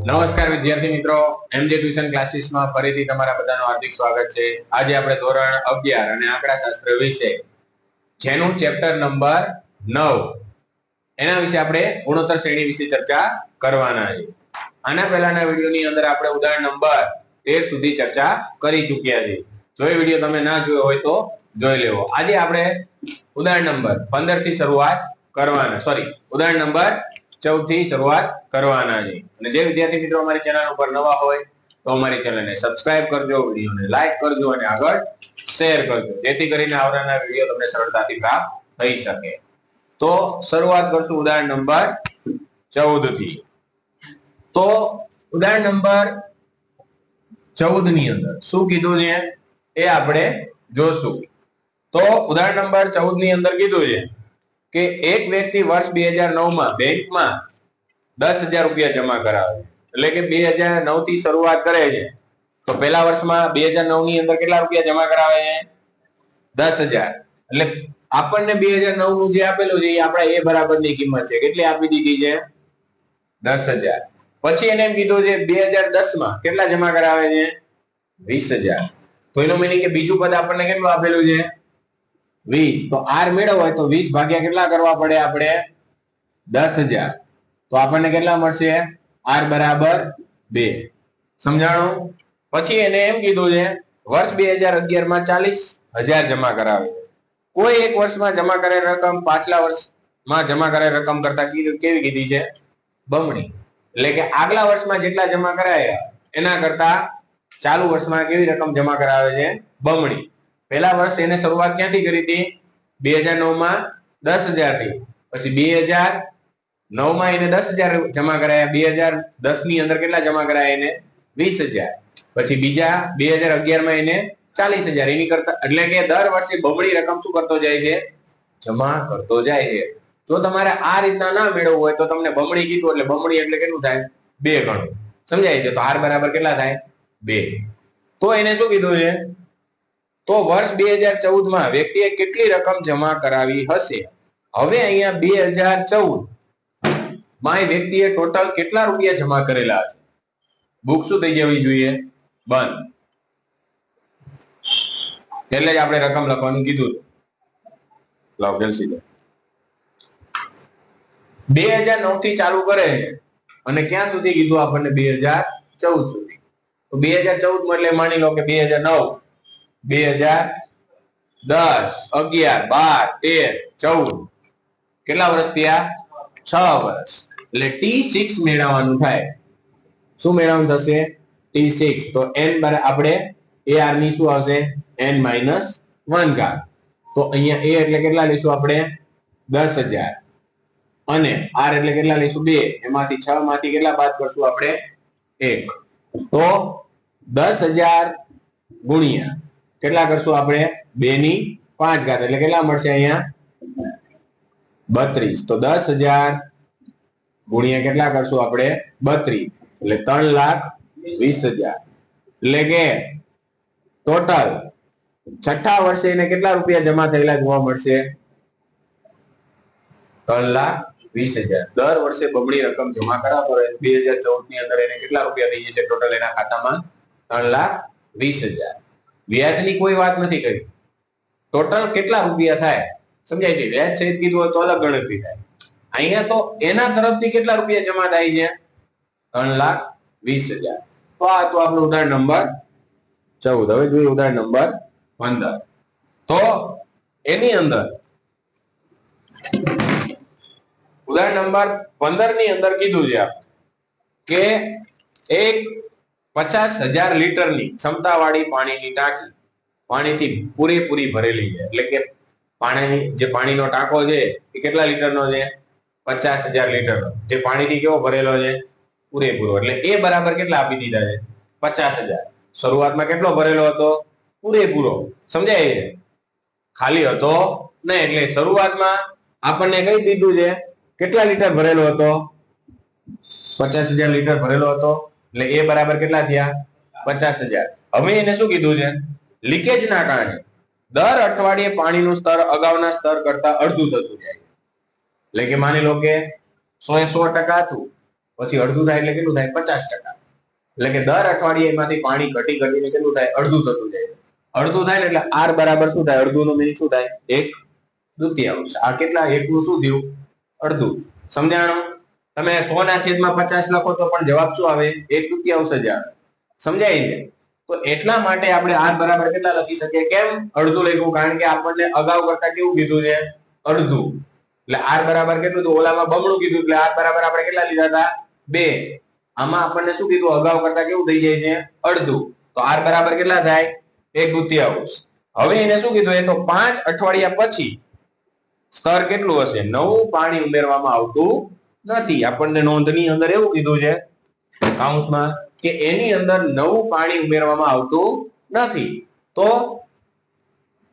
નમસ્કાર વિદ્યાર્થી મિત્રો, એમજે ટ્યુશન ક્લાસીસમાં ફરીથી તમારા બધાનું હાર્દિક સ્વાગત છે. આજે આપણે ધોરણ 11 અને આંકડાશાસ્ત્ર વિષય જેનું ચેપ્ટર નંબર 9 એના વિશે આપણે ગુણોત્તર શ્રેણી વિશે ચર્ચા કરવાના છે. આના પહેલાના વિડિયોની અંદર આપણે ઉદાહરણ નંબર 13 સુધી ચર્ચા કરી ચૂક્યા છીએ. જો એ વિડિયો તમે ના જોયો હોય તો જોઈ લેવો. આજે આપણે ઉદાહરણ નંબર 15 થી શરૂઆત કરવાના, ઉદાહરણ નંબર 14 થી શરૂઆત કરવાના છે. અને જે વિદ્યાર્થી મિત્રો અમારી ચેનલ ઉપર નવા હોય તો અમારી ચેનલને સબસ્ક્રાઇબ કરજો, વિડિયોને લાઈક કરજો અને આગળ શેર કરજો, જેથી કરીને આવનારા વિડિયો તમને સરળતાથી પ્રાપ્ત થઈ શકે. તો શરૂઆત કરશું ઉદાહરણ નંબર 14 થી. તો ઉદાહરણ નંબર 14 ની અંદર શું કીધું છે એ આપણે જોશું. તો ઉદાહરણ નંબર 14 ની અંદર કીધું છે કે એક વ્યક્તિ વર્ષ 2009 માં બેંકમાં 10,000 રૂપિયા જમા કરાવે છે. એટલે કે 2009 થી શરૂઆત કરે છે તો પહેલા વર્ષમાં 2009 ની અંદર કેટલા રૂપિયા જમા કરાવે છે? 10,000. એટલે આપણને 2009 નું જે આપેલું છે એ આપણા એ બરાબરની કિંમત છે. કેટલી આપી દીધી છે? 10,000. પછી એને એમ કીધું છે 2010 માં કેટલા જમા કરાવે છે? 20,000. તો એનો મીનિંગ કે બીજું પદ આપણને કેટલું આપેલું છે? 20. તો r મેળવવો હોય તો 20 ભાગ્યા કેટલા કરવા પડે આપણે? 10,000. તો આપણને કેટલા મળશે? r બરાબર 2. સમજાણું? પછી એને એમ કીધું છે વર્ષ 2011 માં 40,000 જમા કરાવે. કોઈ એક વર્ષમાં જમા કરેલ રકમ પાછલા વર્ષમાં જમા કરેલ રકમ કરતા કેવી કીધી છે? બમણી. એટલે કે આગલા વર્ષમાં જેટલા જમા કરાયા એના કરતા ચાલુ વર્ષમાં કેવી રકમ જમા કરાવે છે? બમણી. પહેલા વર્ષ એને શરૂઆત ક્યાંથી કરી હતી? 2009 માં 10,000 થી. પછી 2009 માં એને 10,000 જમા કરાયા. 2010 ની અંદર કેટલા જમા કરાયા એને? 20,000. પછી બીજા 2011 માં એને 40,000. એની કરતા એટલે કે દર વર્ષે બમણી રકમ શું કરતો જાય છે? જમા કરતો જાય છે. જો તમારે આ રીતના ના મેળવવું હોય તો તમને બમણી કીધું એટલે બમણી એટલે કેટલું થાય? 2 ગણું. સમજાય છે? તો r બરાબર કેટલા થાય? 2. તો એને શું કીધું છે? તો વર્ષ 2014 માં વ્યક્તિએ કેટલી રકમ જમા કરાવી હશે? હવે અહીંયા 2014 માં વ્યક્તિએ ટોટલ કેટલા રૂપિયા જમા કરેલા છે? બુક શું થઈ જવી જોઈએ? બંધ. એટલે જ આપણે રકમ લખવાનું કીધું. લાવ જલ્દી 2009 થી ચાલુ કરે છે અને ક્યાં સુધી કીધું આપણને? 2014 સુધી. તો 2014 માં એટલે માની લો કે 2009, 2010, 11, 12, 13, 14 કેટલા વર્ષ થયા? 6 વર્ષ. એટલે T6 મેળવવાનું થાય. શું મેળવવાનું થશે? T6. તો n આપણે ar ની શું આવશે? n-1 ઘાત. તો અહીંયા a એટલે કેટલા લઈશું આપણે? 10,000. અને r એટલે કેટલા લઈશું? 2. એમાંથી 6 માંથી કેટલા બાદ કરશું આપણે? 1. તો 10,000 ગુણ્યા કેટલા કરશું આપણે? 2/5 ઘાત. એટલે કેટલા મળશે અહીંયા? 32. તો 10,000 ગુણ્યા કેટલા કરશું આપણે? 32. એટલે 3,20,000. એટલે કે ટોટલ છઠ્ઠા વર્ષે એને કેટલા રૂપિયા જમા થયેલા જોવા મળશે? 3,20,000. દર વર્ષે બમણી રકમ જમા કરાવતો રહે. 2014 ની અંદર એને કેટલા રૂપિયા થઈ જશે ટોટલ એના ખાતામાં? 3,20,000. વ્યાજની કોઈ વાત નથી કરી. ટોટલ કેટલા રૂપિયા થાય સમજાય છે? વ્યાજ સહિત કીધું હોય તો અલગ ગણતરી થાય. અહીંયા તો એના તરફથી કેટલા રૂપિયા જમા થાય છે? 3,20,000. તો આ તો આપણું ઉદાહરણ નંબર 14. હવે જોઈએ ઉદાહરણ નંબર 15. તો એની અંદર ઉદાહરણ નંબર 15 ની અંદર કીધું છે કે એક 50,000 લીટરની ક્ષમતાવાળી પાણીની ટાંકી પાણીથી પૂરેપૂરી ભરેલી છે. એટલે કે પાણીનો ટાંકો છે એ કેટલા લીટરનો છે? 50,000 લીટરનો. જે પાણીથી કેવો ભરેલો છે? પૂરેપૂરો. એટલે એ બરાબર કેટલા આપી દીધા છે? 50,000. શરૂઆતમાં કેટલો ભરેલો હતો? પૂરેપૂરો. સમજાય છે? ખાલી હતો નહીં. એટલે શરૂઆતમાં આપણને કઈ દીધું છે? કેટલા લીટર ભરેલો હતો? 50,000 લીટર ભરેલો હતો. એટલે એ બરાબર કેટલા થયા? 50,000. હવે એને શું કીધું છે? લીકેજના કારણે દર અઠવાડિયે પાણીનું સ્તર અગાઉના સ્તર કરતા અડધું થતું જાય. એટલે કે માની લો કે 100% હતું પછી અડધું થાય એટલે કેટલું થાય 50%. એટલે કે દર અઠવાડિયે એમાંથી પાણી ઘટી ઘટીને કેટલું થાય અડધું થતું જાય. અડધું થાય ને એટલે આર બરાબર શું થાય અડધું નું મિનિંગ શું થાય 1/2. આ કેટલા 1 નું શું થયું અડધું. સમજાણું? તમે 100 ના છેદમાં 50 લખો તો પણ જવાબ શું આવે 1/2 જ આવે. સમજાય છે? તો એટલા માટે આપણે આર બરાબર કેટલા લખી શકીએ? કેમ અડધું લખ્યું? કારણ કે આપણને અગાઉ કરતા કેવું કીધું છે અડધું. એટલે આર બરાબર કેટલું હતું? ઓલામાં બમણું કીધું એટલે આર બરાબર આપણે કેટલા લીધા હતા 2. આમાં આપણને શું કીધું અગાઉ કરતા કેવું થઈ જાય છે અડધું. તો આર બરાબર કેટલા થાય 1/2. હવે એને શું કીધું? એ તો 5 અઠવાડિયા પછી સ્તર કેટલું હશે? નવું પાણી ઉમેરવામાં આવતું નથી. આપણને નોંધની અંદર એવું કીધું છે કાઉન્સમાં કે એની અંદર નવું પાણી ઉમેરવામાં આવતું નથી. તો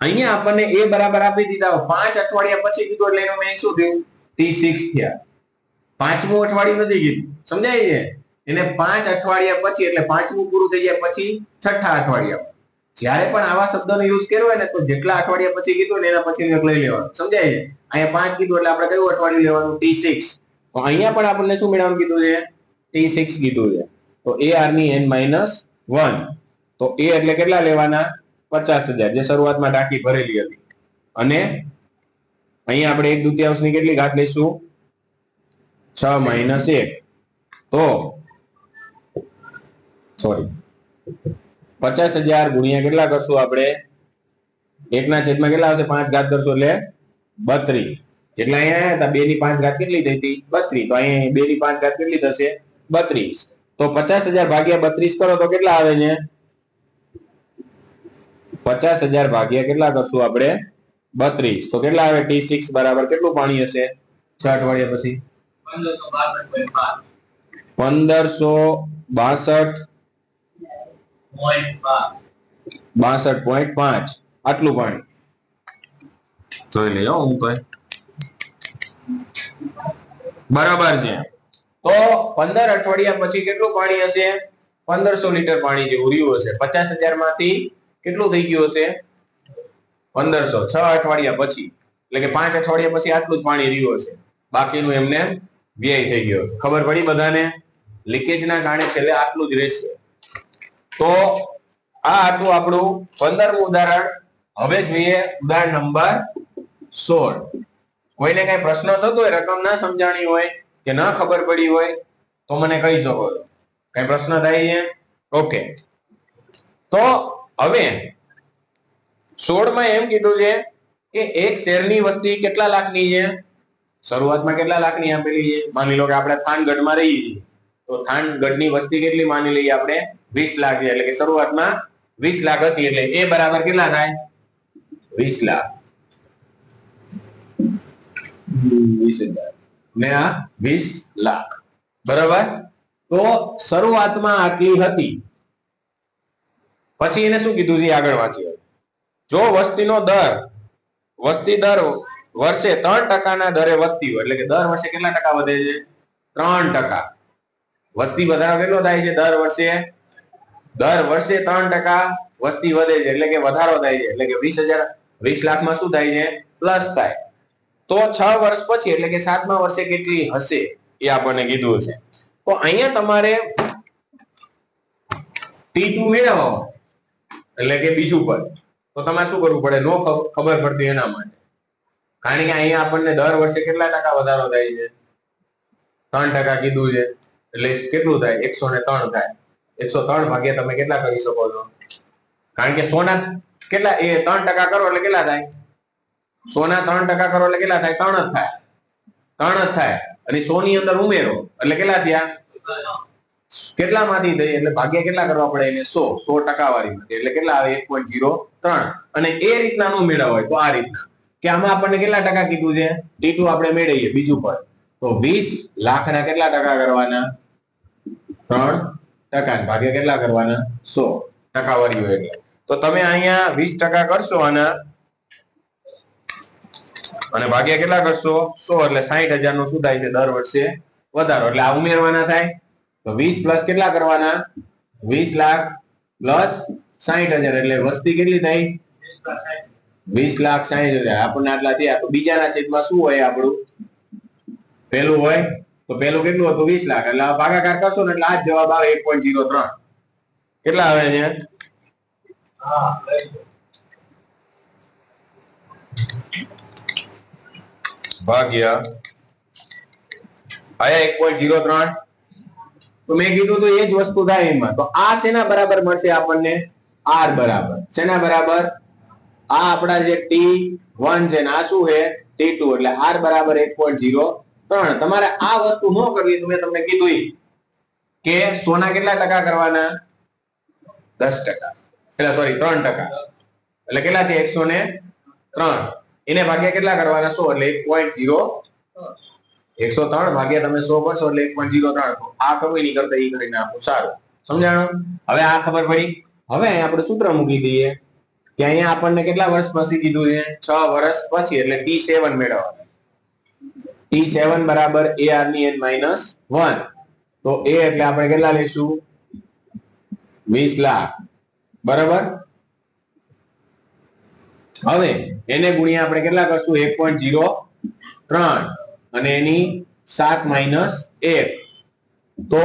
અહીંયા આપણને એ બરાબર આપી દીધા 5 અઠવાડિયા પછી કીધું એટલે એનો મેં શું થયું T6 થયા. 5મું અઠવાડિયું નથી કીધું. સમજાય છે? એને 5 અઠવાડિયા પછી એટલે 5મું પૂરું થઈ જાય પછી 6ઠા અઠવાડિયા. જ્યારે પણ આવા શબ્દનો યુઝ કર્યો હોય ને તો જેટલા અઠવાડિયા પછી કીધું ને એના પછી એક લઈ લેવાનું. સમજાય છે? અહીંયા 5 કીધું એટલે આપણે કયું અઠવાડિયું લેવાનું T6. તો અહીંયા પણ આપણને શું મેળવવાનું કીધું છે T6 કીધું છે. તો AR ની n-1 તો A એટલે કેટલા લેવાના 50,000 જે શરૂઆતમાં ટાંકી ભરેલી હતી. અને અહીંયા આપણે 1/2 ની કેટલી ઘાત લઈશું 6 - 1. તો સોરી 50,000 ગુણ્યા કેટલા કરશું આપણે 1 ના છેદમાં કેટલા આવશે 5 ઘાત કરશો એટલે 32. જેટલા અહીંયા હતા 2 ની 5 ઘાત કેટલી થઈ હતી 32. તો અહીંયા 2 ની 5 ઘાત કેટલી થશે 32. તો 50,000 ભાગ્યા 32 કરો તો કેટલા આવે છે 50,000 ભાગ્યા કેટલા કરશું આપણે 32. તો કેટલા આવે T6 બરાબર કેટલું પાણી હશે 6 અઠવાડિયા પછી 1562.5 આટલું પાણી જોઈ લેજો હું તો બરાબર છે. તો 15 અઠવાડિયા પછી કેટલું પાણી હશે 1500 લીટર પાણી જેવું રહ્યું હશે. 50,000 માંથી કેટલું થઈ ગયું હશે 1500 6 અઠવાડિયા પછી એટલે કે 5 અઠવાડિયા પછી આટલું જ પાણી રહ્યું હશે. બાકીનું એમને વ્યય થઈ ગયો. ખબર પડી બધાને? લીકેજ ના કારણે છેલ્લે આટલું જ રહેશે. તો આ હતું આપણું 15મું ઉદાહરણ. હવે જોઈએ ઉદાહરણ નંબર 16. કોઈને કઈ પ્રશ્ન થતો હોય રકમ ના સમજાણી હોય કે ન ખબર પડી હોય તો મને કહી શકો છો. કઈ પ્રશ્ન થાય છે? ઓકે. તો હવે 16 માં એમ કીધું છે કે એક શહેરની વસ્તી કેટલા લાખની છે? શરૂઆતમાં કેટલા લાખની આપેલી છે? માની લો કે આપણે થાનગઢમાં રહીએ છીએ તો થાનગઢની વસ્તી કેટલી માની લઈએ આપણે 20 લાખ છે. એટલે કે શરૂઆતમાં 20 લાખ હતી એટલે એ બરાબર કેટલા થાય 20 લાખ. 20,000 ને આ 20 લાખ બરાબર. તો શરૂઆતમાં આટલી હતી. પછી એને શું કીધું છે આગળ વાંચીએ. જો વસ્તી દર વર્ષે 3% ના દરે વધતી હોય એટલે કે દર વર્ષે કેટલા ટકા વધે છે 3%. વસ્તી વધારો કેટલો થાય છે દર વર્ષે 3% વસ્તી વધે છે એટલે કે વધારો થાય છે. એટલે કે 20 લાખમાં શું થાય છે પ્લસ થાય. તો 6 વર્ષ પછી એટલે કે 7મા વર્ષે કેટલી હશે એ આપણને કીધું છે. તો અહીંયા તમારે T2 મેળવવો એટલે કે બીજું પદ તો તમારે શું કરવું પડે નો ખબર પડતી એના માટે. કારણ કે અહીંયા આપણને દર વર્ષે કેટલા ટકા વધારો થાય છે 3% કીધું છે એટલે કેટલું થાય 103 થાય. 103 ભાગ્યા તમે કેટલા કરી શકો છો? કારણ કે 100 ના કેટલા એ 3% કરો એટલે કેટલા થાય 100 ના 3% કરો એટલે કેટલા થાય 3 જ થાય. અને 100 ની અંદર ઉમેરો એટલે કેટલા થયા કેટલા માંથી થઈ એટલે ભાગ્યા કેટલા કરવા પડે એને 100 વાળી એટલે કેટલા આવે 1.03. અને એ રીતના નો મેળવવા હોય તો આ રીતના કે આમાં આપણને કેટલા ટકા કીધું છે T2 આપણે મેળવીએ બીજું પર તો 20 લાખના કેટલા ટકા કરવાના 3% ભાગ્યા કેટલા કરવાના 100 ટકાવારી હોય એટલે. તો તમે અહીંયા 20% કરશો અને ભાગ્યા કેટલા કરશો 100 એટલે 60,000 નું શું થાય છે દર વર્ષે વધારો. એટલે આ ઉમેરવાના થાય તો 20 પ્લસ કેટલા કરવાના 20 લાખ પ્લસ 60,000 એટલે વસ્તી કેટલી થઈ 20,60,000 આપણને આટલા થયા. તો બીજાના છેદમાં શું હોય આપણું પેલું હોય તો પેલું કેટલું હતું 20 લાખ, એટલે ભાગાકાર કરશો ને એટલે આ જ જવાબ આવે 1.03. કેટલા આવે છે? ભાગ્યા આયા 1.03. તો મેં કીધું તો એ જ વસ્તુ થાય એમાં. તો આ શેના બરાબર મળશે આપણને? r બરાબર શેના બરાબર? આ આપણા જે t1 છે ને આ શું છે t2, એટલે r બરાબર 1.03. તમારે આ વસ્તુ ન કરવી તો મેં તમને કીધું કે 100 ના કેટલા ટકા કરવાના? 10%. એટલે સોરી 3%. એટલે કેટલા થી 103 એને ભાગ્યા કેટલા કરવાના? 100, એટલે 1.03 ભાગ્યા તમે 100 કરશો એટલે 1.03. આ કરવું નહીં કરતા ઈ કરીને આપો. સારું, સમજાણું? હવે આ ખબર પડી. હવે આપણે સૂત્ર મૂકી દઈએ કે અહીંયા આપણને કેટલા વર્ષ પછી કીધું છે? 6 વર્ષ પછી, એટલે t7 મેળવવાનું. t7 બરાબર ar ની n - 1. તો a એટલે આપણે કેટલા લઈશું? 20 લાખ, બરાબર. હવે એને ગુણ્યા આપણે કેટલા કરશું? 1.03 અને એની 7 - 1, તો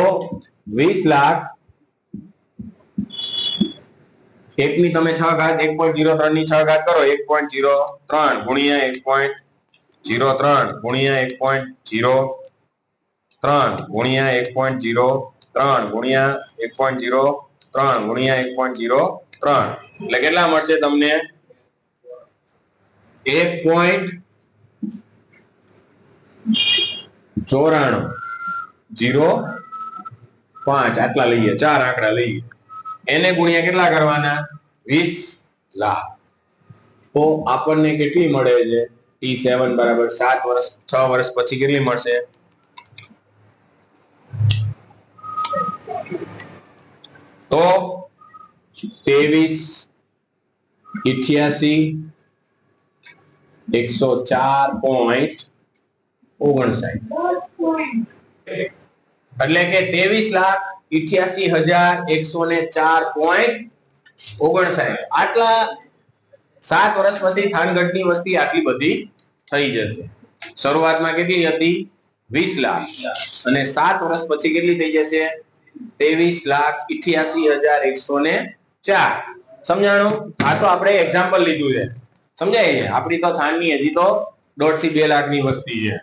20 લાખ. એક ની તમે 6 ઘાત 1.03 ની 6 ઘાત કરો, 1.03 ગુણ્યા 1.03 ગુણ્યા 1.03 ગુણ્યા 1.03 ગુણ્યા 1.03 ગુણ્યા 1.03 એટલે કેટલા મળશે તમને? 1.9405. આટલા લઈએ, 4 આંકડા લઈએ. એને ગુણ્યા કેટલા કરવાના? 20 લાખ. તો આપણને કેટલી મળે છે? t7 બરાબર 7 વર્ષ 6 વર્ષ પછી કેટલી મળશે? તો 2388 104.59. એટલે કે 23,88,104.59. આટલા 7 વર્ષ પછી થાનગઢની વસ્તી આટલી બધી થઈ જશે. શરૂઆતમાં કેટલી હતી? 20 લાખ, અને 7 વર્ષ પછી કેટલી થઈ જશે? 23,88,104. સમજાણું? આ તો આપણે એક્ઝામ્પલ લીધું છે, સમજાય છે? આપણી તો થાનની હજી તો 1.5 થી 2 લાખની વસ્તી છે.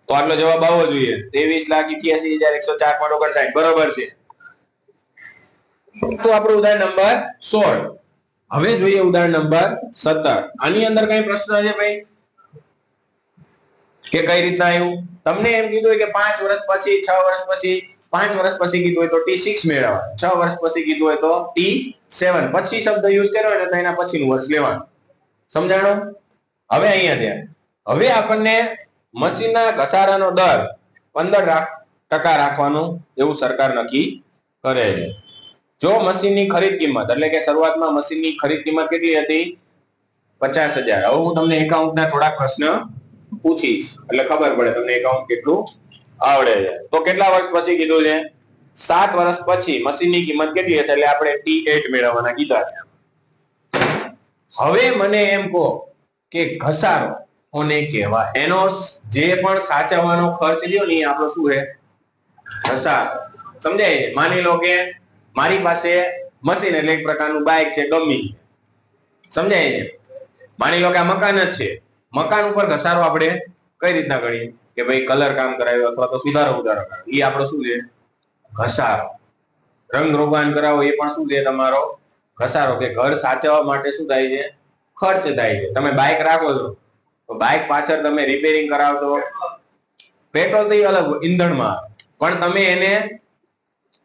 તો આટલો જવાબ આવવો જોઈએ, 23,88,104.59. બરોબર છે. તો આપણું ઉદાહરણ નંબર 16. હવે જોઈએ ઉદાહરણ નંબર 17. આની અંદર કઈ પ્રશ્ન છે ભાઈ કે કઈ રીતના આવ્યું? તમને એમ કીધું કે 5 વર્ષ પછી, 6 વર્ષ પછી, 5 વર્ષ પછી કીધું હોય તો t6 મેળવવાનું, 6 વર્ષ પછી કીધું હોય તો t7. પછી શબ્દ યુઝ કર્યો હોય તો એના પછીનું વર્ષ લેવાનું. સમજાણું? હવે અહીંયા ધ્યાન. હવે આપણને મશીનના ઘસારાનો દર 15% રાખવાનું એવું સરકાર નક્કી કરે છે. જો મશીનની ખરીદ કિંમત, એટલે કે શરૂઆતમાં મશીનની ખરીદ કિંમત કેટલી હતી? 50,000. હવે હું તમને એકાઉન્ટના થોડા પ્રશ્ન પૂછીશ એટલે ખબર પડે તમને એકાઉન્ટ કેટલું આવડે છે. તો કેટલા વર્ષ પછી કીધું છે? 7 વર્ષ પછી મશીનની કિંમત કેટલી હશે? એટલે આપણે t8 મેળવવાના કીધા છે. હવે મને એમ કહો કે ઘસારો કોને કહેવાય? એનો જે પણ સાચવવાનો ખર્ચ રહ્યો ને એ આપણો શું છે? ઘસારો. સમજાય? માની લો કે મારી પાસે મશીન એટલે એક પ્રકારનું બાઇક છે, ગમી. સમજાય છે? માની લો કે આ મકાન જ છે. મકાન ઉપર ઘસારો આપણે કઈ રીતના ગણીએ કે ભાઈ કલર કામ કરાવ્યો અથવા તો સુધારો કરાવ્યો, એ આપણો શું છે? ઘસારો. રંગ રોગાન કરાવો એ પણ શું છે? તમારો ઘસારો. કે ઘર સાચવવા માટે શું થાય છે? ખર્ચ થાય છે. તમે બાઇક રાખો છો તો બાઇક પાછળ તમે રિપેરિંગ કરાવશો, પેટ્રોલ તો અલગ ઈંધણમાં, પણ તમે એને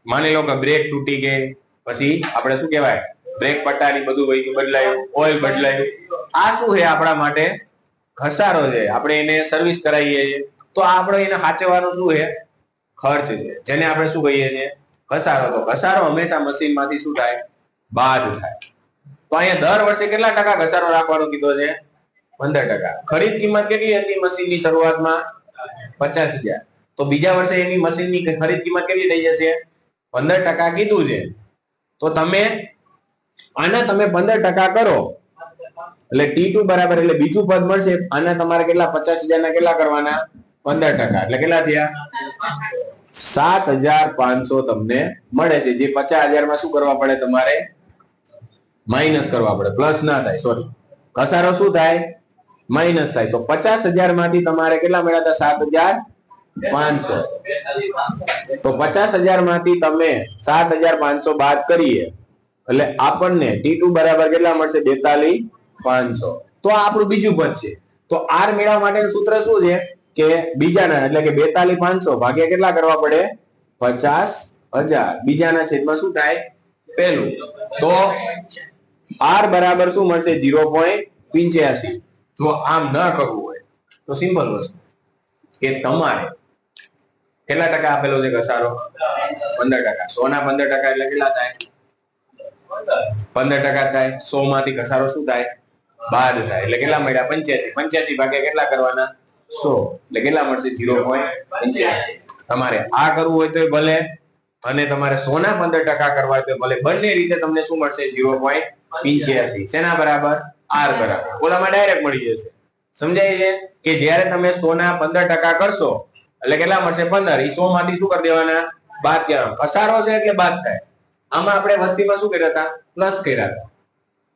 માની લો કે બ્રેક તૂટી ગઈ, પછી આપણે શું કહેવાય બ્રેક પટ્ટાની બધું બદલાયું, ઓઇલ બદલાયું, આ શું છે? આપણા માટે ઘસારો છે. આપણે એને સર્વિસ કરાવીએ છીએ તો આપણે એને સાચવવાનો શું છે? ખર્ચ છે, જેને આપણે શું કહીએ છીએ? ઘસારો. તો ઘસારો હંમેશા મશીનમાંથી શું થાય? બાદ થાય. તો અહીંયા દર વર્ષે કેટલા ટકા ઘસારો રાખવાનો કીધો છે? 15%. ખરીદ કિંમત કેટલી હતી મશીનની શરૂઆતમાં? 50,000. તો બીજા વર્ષે એની મશીનની ખરીદ કિંમત કેટલી થઈ જશે? 15% કીધું છે. તો તમે આના તમે 15% કરો એટલે t2 બરાબર, એટલે બીજું પદ મળશે. આના તમારે કેટલા? 50,000 ના કેટલા કરવાના? 15%. એટલે કેટલા થયા? 7,500 તમને મળે છે. જે 50,000 માં શું કરવા પડે? તમારે માઇનસ કરવા પડે, પ્લસ ના થાય. સોરી, ઘસારો શું થાય? માઇનસ થાય. તો 50,000 માંથી તમારે કેટલા મળ્યા હતા? 7,500. તો 50,000 માંથી તમે 7,500 બાદ કરીએ એટલે આપણને T2 બરાબર કેટલા મળશે? 42,500. તો આ આપણું બીજું પદ છે. તો R મેળવવા માટેનું સૂત્ર શું છે કે બીજાના એટલે કે 42,500 ભાગ્યા કેટલા કરવા પડે? 50,000. બીજાના છેદમાં શું થાય? પહેલું. તો R બરાબર શું મળશે? 0.85. જો આમ ન કરવું હોય તો સિમ્પલ વસ્તુ કે તમારે કેટલા ટકા આપેલો છે ઘસારો? 15%. 100 ના 15% એટલે કેટલા થાય? 15% થાય. 100 માંથી ઘસારો શું થાય? બાદ થાય. એટલે કેટલા મળ્યા? 85. 85 ભાગ્યા કેટલા કરવાના? 100. એટલે કેટલા મળશે? 0.85. તમારે આ કરવું હોય તો ભલે, અને તમારે 100 ના 15% કરવા હોય તો ભલે. બંને રીતે તમને શું મળશે? 0.85. શેના બરાબર? R બરાબર. ઓલામાં ડાયરેક્ટ મળી જશે. સમજાય છે કે જ્યારે તમે 100 ના 15% કરશો એટલે કેટલા મળશે? 15. એ 100 માંથી શું કરી દેવાના? બાદ કરવાના. ઘસારો છે એટલે બાદ થાય. આમાં આપણે વસ્તીમાં શું કર્યા હતા? પ્લસ કર્યા હતા.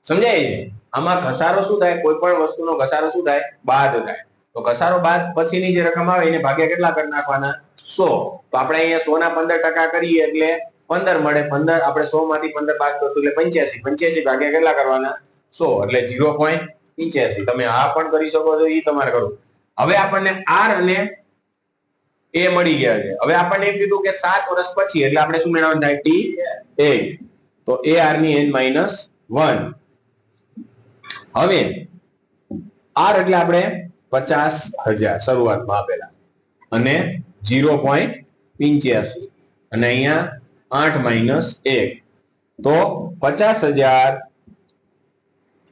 સમજાય છે? આમાં ઘસારો શું થાય? કોઈ પણ વસ્તુનો ઘસારો શું થાય? બાદ થાય. તો ઘસારો બાદ પછીની જે રકમ આવે એને ભાગ્યા કેટલા કરી નાખવાના? 100. તો આપણે અહીંયા 100 ના 15% કરીએ એટલે 15 મળે. 15 આપણે 100 માંથી 15 બાદ કરશું એટલે 85. 85 ભાગ્યા કેટલા કરવાના? 100. એટલે 0.85. તમે આ પણ કરી શકો છો, એ તમારે કરવું. હવે આપણને R અને A મળી ગયા છે. હવે આપણને એમ કીધું કે 7 વર્ષ પછી એટલે આપણે શું મેળવવાનું થાય? T8. તો AR ની n-1. હવે R એટલે આપણે 50,000 શરૂઆતમાં આપેલા અને 0.85 અને અહીંયા 8 - 1. તો 50,000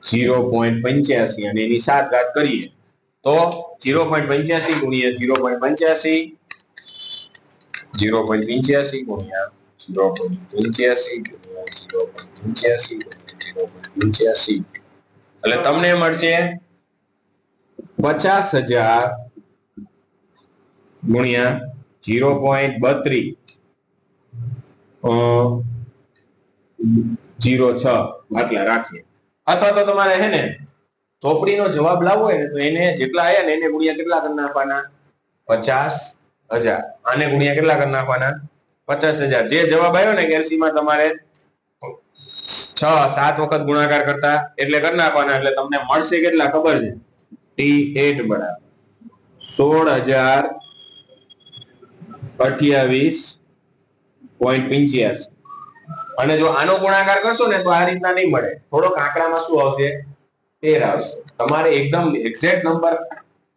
0.85 અને એની 7 ઘાત કરીએ તો 0.85 ગુણ્યા 0.85 0.85 ગુણ્યા 0.85 ગુણ્યા 0.85 0.85 એટલે તમને મળશે 50,000 ગુણ્યા 0.32 06 આટલા રાખીએ. અથવા તો તમારે હે ને ચોપડીનો જવાબ લાવવો હોય ને તો એને જેટલા આયા ને એને ગુણ્યા કેટલા કરી નાખવાના? 50,000. આને ગુણ્યા કેટલા કરી નાખવાના? 50,000. જે જવાબ આવ્યો ને કેલ્સીમાં તમારે 6-7 વખત ગુણાકાર કરતા એટલે કરી નાખવાના. એટલે તમને મળશે કેટલા ખબર છે? T8 બરાબર 16,028.85. અને જો આનો ગુણાકાર કરશો ને તો આ રીતના નહીં મળે. થોડોક આંકડામાં શું આવશે? 13 આવશે. તમારે એકદમ એક્ઝેક્ટ નંબર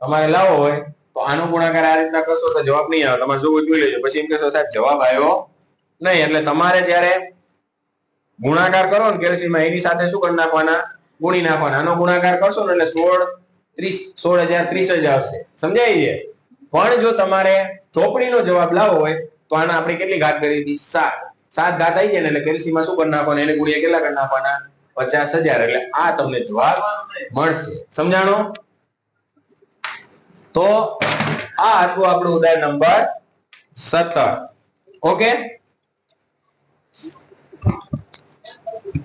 તમારે લાવવો હોય તો આનો ગુણાકાર આ રીતના કરશો તો જવાબ નહીં આવે. તમારે જોવું જોઈ લેજો. પછી એમ કહેશો સાહેબ જવાબ આવ્યો નહીં. એટલે તમારે જ્યારે ગુણાકાર કરો ને કેલ્સીમાં એની સાથે શું કરી નાખવાના? ગુણી નાખવાના. આનો ગુણાકાર કરશો ને એટલે 16,030 આવશે. સમજાય છે? પણ જો તમારે ચોપડીનો જવાબ લાવવો હોય તો આના આપણે કેટલી ઘાત કરી હતી? 7. 7 ઘાત આવી જાય ને એટલે કેલ્સીમાં શું કરી નાખવાના? એને ગુણ્યા કેટલા કરી નાખવાના? 50,000. એટલે આ તમને જવાબ મળશે. સમજાણો? તો આ હતું આપણું ઉદાહરણ નંબર 17. ઓકે,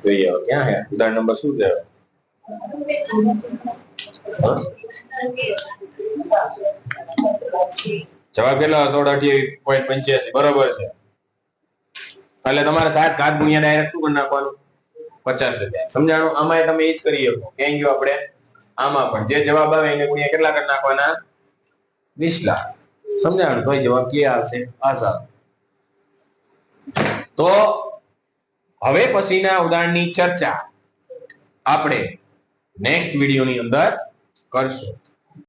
જોઈએ ક્યાં હે ઉદાહરણ નંબર શું છે? જવાબ કેટલો? 16,28.85 બરોબર છે. એટલે તમારે 7 ઘાત ગુણ્યા ડાયરેક્ટ શું કરી નાખવાનું? 50,000. સમજાણું? આમાં તમે એ જ કરી શકો. ક્યાં ગયો આપણે? આમાં પણ જે જવાબ આવે એને ગુણ્યા કેટલા કરી નાખવાના? 20 લાખ. સમજાણું? તો જવાબ ક્યાં આવશે? આ સાહેબ. તો હવે પછીના ઉદાહરણની ચર્ચા આપણે નેક્સ્ટ વિડીયોની અંદર કરશું.